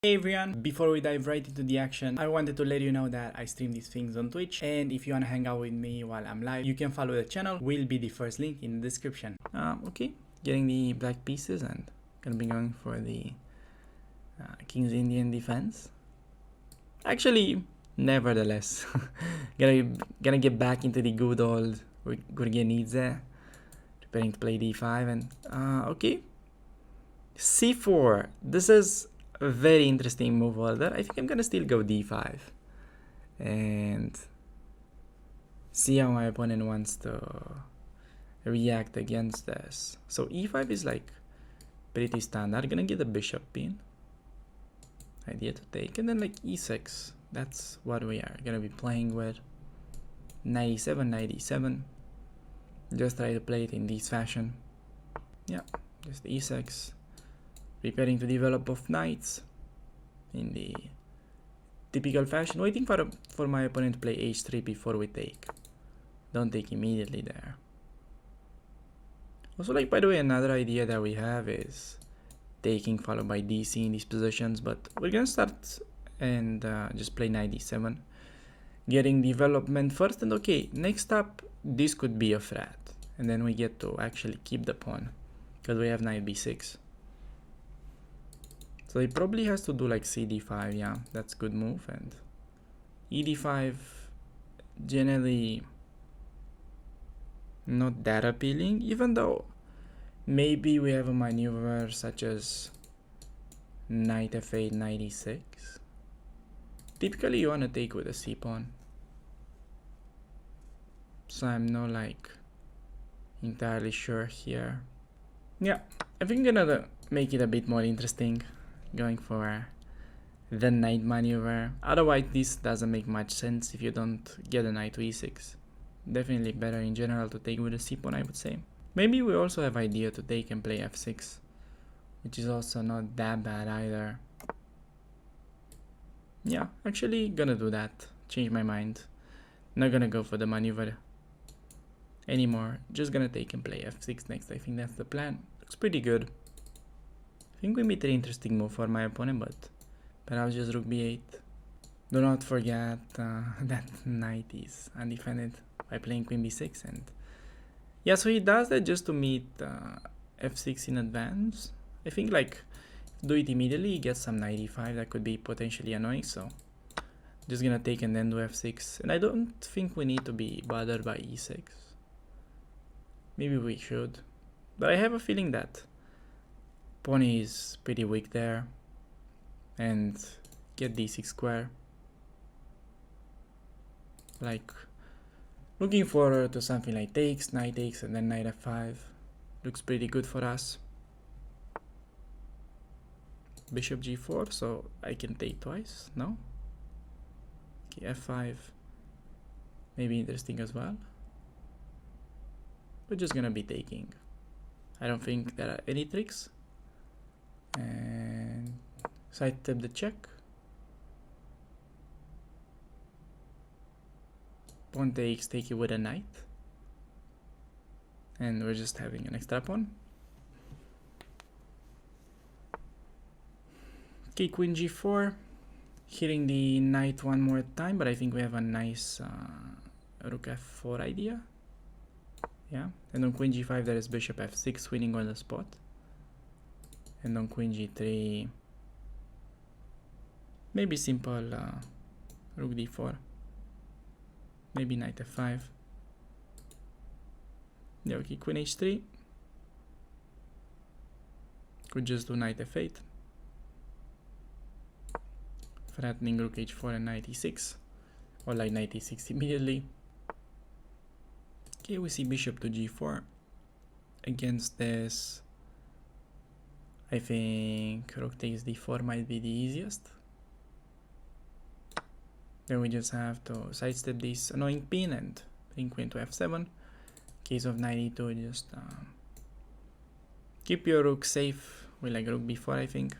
Hey everyone, before we dive right into the action, I wanted to let you know that I stream these things on Twitch, and if you wanna hang out with me while I'm live, you can follow the channel, will be the first link in the description. Okay, getting the black pieces and gonna be going for the King's Indian defense. Actually, nevertheless, gonna get back into the good old Gurgenidze, preparing to play d5 and okay, c4. This is a very interesting move order. I think I'm gonna still go d5 and see how my opponent wants to react against this. So e5 is like pretty standard. Gonna get a bishop pin. Idea to take, and then like e6. That's what we are gonna be playing with. 97, 97. Just try to play it in this fashion. Yeah, just e6. Preparing to develop both knights in the typical fashion, waiting for my opponent to play h3 before we take. Don't take immediately there. Also, like, by the way, another idea that we have is taking followed by dc in these positions, but we're gonna start and just play knight d7, getting development first. And okay, next up, this could be a threat, and then we get to actually keep the pawn because we have knight b6. So he probably has to do like cd5. Yeah, that's good move. And ed5 generally not that appealing, even though maybe we have a maneuver such as knight f8, knight e6. Typically you want to take with a c pawn, so I'm not like entirely sure here. Yeah, I think I'm gonna make it a bit more interesting, going for the knight maneuver. Otherwise this doesn't make much sense if you don't get a knight to e6. Definitely better in general to take with a c pawn, I would say. Maybe we also have idea to take and play f6, which is also not that bad either. Yeah, actually gonna do that. Change my mind. Not gonna go for the maneuver anymore. Just gonna take and play f6 next. I think that's the plan. Looks pretty good. I think we made an interesting move for my opponent, but perhaps just rook b8. Do not forget that knight is undefended by playing queen b6, and yeah, so he does that just to meet f6 in advance. I think like do it immediately, get some knight e5 that could be potentially annoying, so just gonna take and then do f6. And I don't think we need to be bothered by e6. Maybe we should, but I have a feeling that pawn is pretty weak there, and get d6 square. Like, looking forward to something like takes, knight takes, and then knight f5. Looks pretty good for us. Bishop g4, so I can take twice, no? Okay, f5. Maybe interesting as well. We're just gonna be taking. I don't think there are any tricks. And side tap the check. Pawn takes, take it with a knight. And we're just having an extra pawn. Okay, queen g4. Hitting the knight one more time, but I think we have a nice rook f4 idea. Yeah, and on queen g5 there is bishop f6 winning on the spot. And on queen g3, maybe simple rook d4. Maybe knight f5. Yeah, okay, queen h3. Could just do knight f8. Threatening rook h4 and knight e6. Or like knight e6 immediately. Okay, we see bishop to g4. Against this, I think rook takes d4 might be the easiest. Then we just have to sidestep this annoying pin and bring queen to f7. Case of knight e2, just keep your rook safe with like rook b4, I think.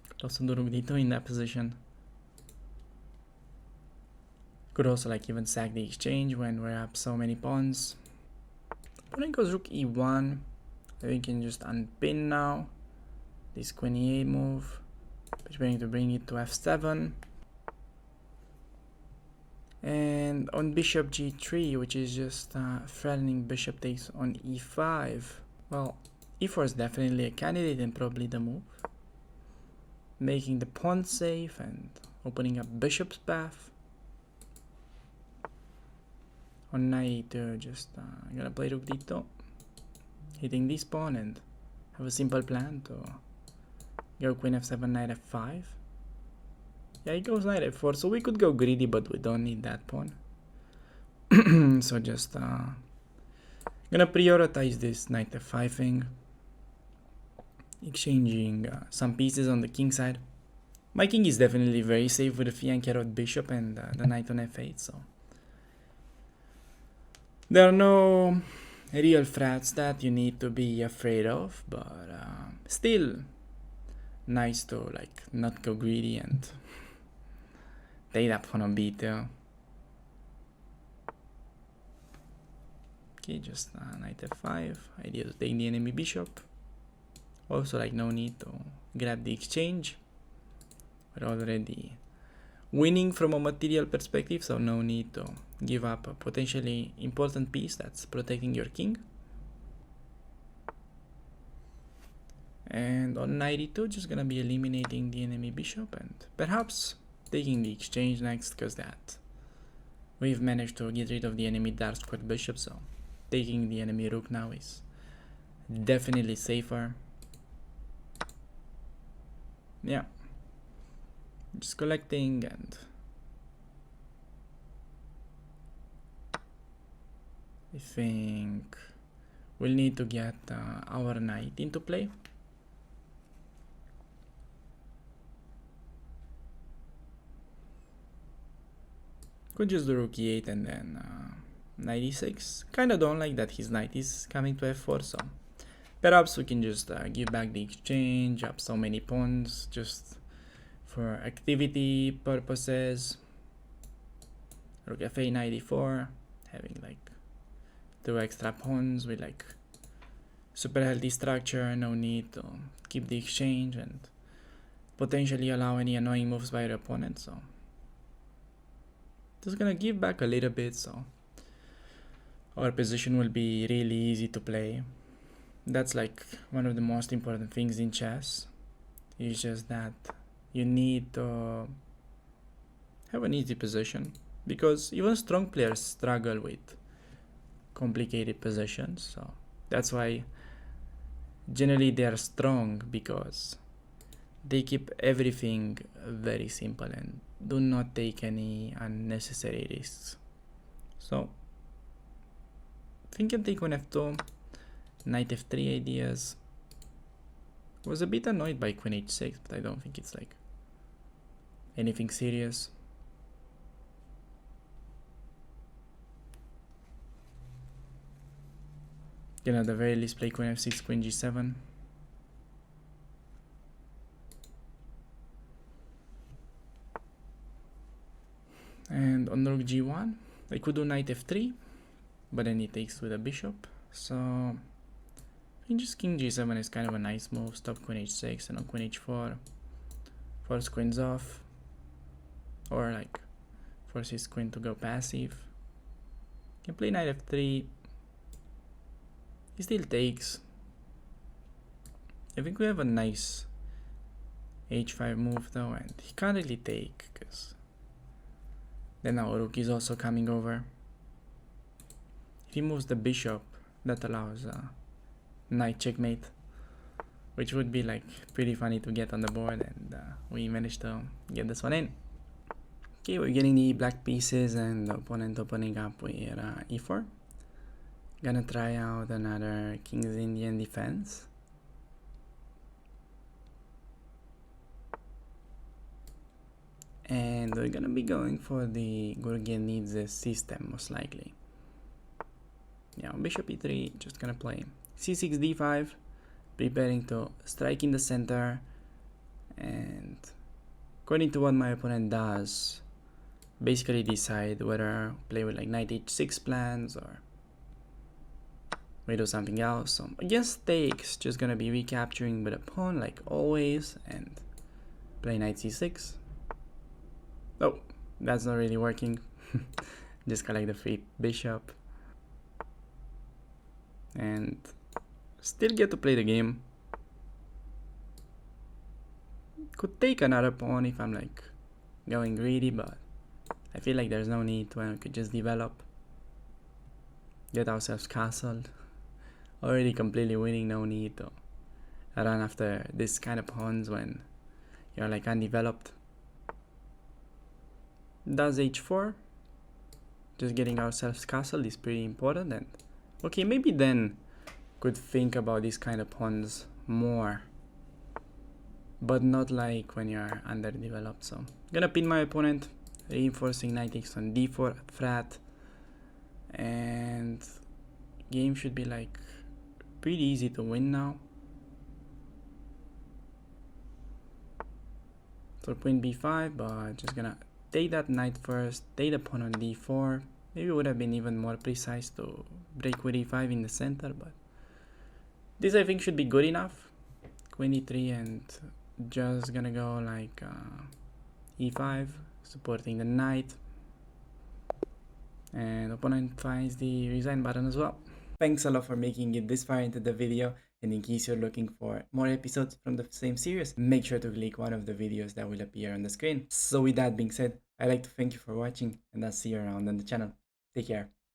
Could also do rook d2 in that position. Could also like even sack the exchange when we're up so many pawns. Opponent goes rook e1. I think you can just unpin now. this queen e8 move, preparing to bring it to f7. And on bishop g3, which is just threatening bishop takes on e5. Well, e4 is definitely a candidate and probably the move, making the pawn safe and opening up bishop's path. On knight e2, just gonna play rook d2, hitting this pawn, and have a simple plan to go queen f7, knight f5. Yeah, he goes knight f4, so we could go greedy, but we don't need that pawn. So just gonna prioritize this knight f5 thing, exchanging some pieces on the king side. My king is definitely very safe with the fianchetto bishop and the knight on f8, so there are no real threats that you need to be afraid of, but still nice to like not go greedy and take that pawn on b2. Okay, just knight f5, idea to take the enemy bishop. Also, like, no need to grab the exchange. We're already winning from a material perspective, so no need to give up a potentially important piece that's protecting your king. And on knight e2, just gonna be eliminating the enemy bishop and perhaps taking the exchange next, because that we've managed to get rid of the enemy dark squared bishop, so taking the enemy rook now is definitely safer. Yeah, just collecting, and I think we'll need to get our knight into play. Could just do rook e8 and then knight e6. Kinda don't like that his knight is coming to f4, so perhaps we can just give back the exchange, up so many pawns just for activity purposes. Rook f8, knight e4, having like 2 extra pawns with like super healthy structure, no need to keep the exchange and potentially allow any annoying moves by your opponent, so just gonna give back a little bit, so our position will be really easy to play. That's like one of the most important things in chess. It's just that you need to have an easy position, because even strong players struggle with complicated positions, so that's why generally they are strong, because they keep everything very simple and do not take any unnecessary risks. So I think I can take on f2, knight f3 ideas. Was a bit annoyed by queen h6, but I don't think it's like anything serious. Can at the very least play queen f6, queen g7. And on rook g1, I could do knight f3, but then he takes with a bishop. So I think just king g7 is kind of a nice move. Stop queen h6, and on queen h4, force queens off, or like force his queen to go passive. Can play knight f3. He still takes. I think we have a nice h5 move though, and he can't really take because then our rook is also coming over. If he moves the bishop, that allows knight checkmate, which would be like pretty funny to get on the board, and we managed to get this one in. Okay, we're getting the black pieces and the opponent opening up with e4. Gonna try out another King's Indian defense. And we're gonna be going for the Gourgenidze system, most likely. Yeah, bishop e3, just gonna play c6, d5, preparing to strike in the center, and according to what my opponent does, basically decide whether play with like knight h6 plans or we do something else. So against takes, just gonna be recapturing with a pawn like always and play knight c6. Oh, that's not really working. Just collect the free bishop and still get to play the game. Could take another pawn if I'm like going greedy, but I feel like there's no need to, and we could just develop, get ourselves castled. Already completely winning, no need to run after this kind of pawns when you're like undeveloped. Does h4. Just getting ourselves castled is pretty important, and okay, maybe then could think about these kind of pawns more, but not like when you're underdeveloped. So I'm gonna pin my opponent, reinforcing knight takes on d4 at frat, and game should be like pretty easy to win now. So queen b5, but just gonna take that knight first, take the pawn on d4. Maybe it would have been even more precise to break with e5 in the center, but this I think should be good enough. Queen e3 and just gonna go like e5, supporting the knight. And opponent finds the resign button as well. Thanks a lot for making it this far into the video, and in case you're looking for more episodes from the same series, make sure to click one of the videos that will appear on the screen. So with that being said, I'd like to thank you for watching, and I'll see you around on the channel. Take care.